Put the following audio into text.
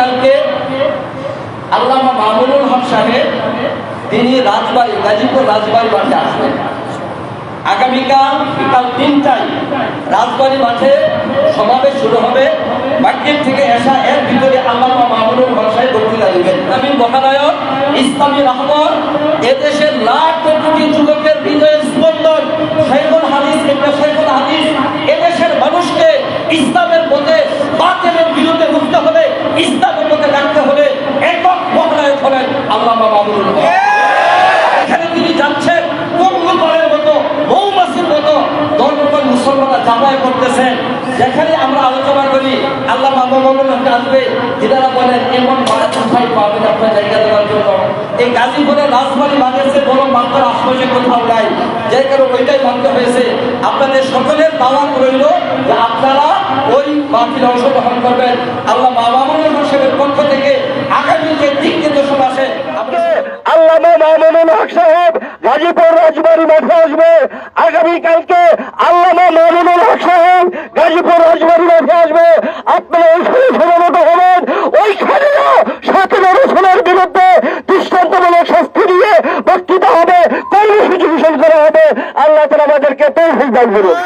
আগামীকালকে আল্লামা মামুনুল হক সাহেব তিনি রাজবাড়ী গাজীপুর রাজবাড়ী মাঠে আসবেন। আগামীকাল বিকাল 3টায় রাজবাড়ী মাঠে সমাবেশ শুরু হবে। মাগরিব থেকে এশা এর ভিতরে আল্লামা মামুনুল হক সাহেব বক্তৃতা দিবেন। আমি মহানায়ক ইসলামী রহমত এদেশের লাখ কোটি যুবকের হৃদয়ের স্পন্দন শাইখুল হাদিস ইবনে শাইখুল হাদিস এদেশের মানুষকে ইসলামের পথে বাতিলের বিরুদ্ধে উঠতে হলে ইসলামের পথে রাখতে হলে একক মহানায়ক হলেন আল্লামা মামুনুল হক। এখানে তিনি যাচ্ছেন পঙ্গুপালের মতো মৌমাছির মতো দলবল মুসলমানরা যাতায়াত করতেছেন। যেখানে আমরা আলোচনা করি আল্লাহ মামুনুল হক আসবে, যারা বলেন এমন কোথায় পাবেন আপনার জায়গা দেওয়ার জন্য। এই গাজীপুরের রাজবাড়ী বানিয়েছে বড় মাত্র আশপাশে কোথাও নাই, যে কারণে ওইটাই ভাবতে হয়েছে। আপনাদের সকলের দাওয়াত রইল যে আপনারা ওই মাহফিলে অংশগ্রহণ করবেন। আল্লাহ মামুনুল হক সাহেবের পক্ষ থেকে আগামী যে দিক নির্দেশন আসে আল্লামা মামুনুল হক সাহেব গাজীপুর রাজবাড়ী মাঠে আসবে। আগামীকালকে আল্লামা মামুনুল হক সাহেব গাজীপুর রাজবাড়ী মাঠে আসবে। আপনারা ওইখানে সমাবেত হবেন। ওইখানেও সাকিব রসুলের বিরুদ্ধে দৃষ্টান্তমূলক শাস্তি দিয়ে বক্তৃতা হবে, কর্মসূচি ঘোষণা করা হবে। আল্লাহ তাআলা আমাদেরকে তৌফিক দান করুন।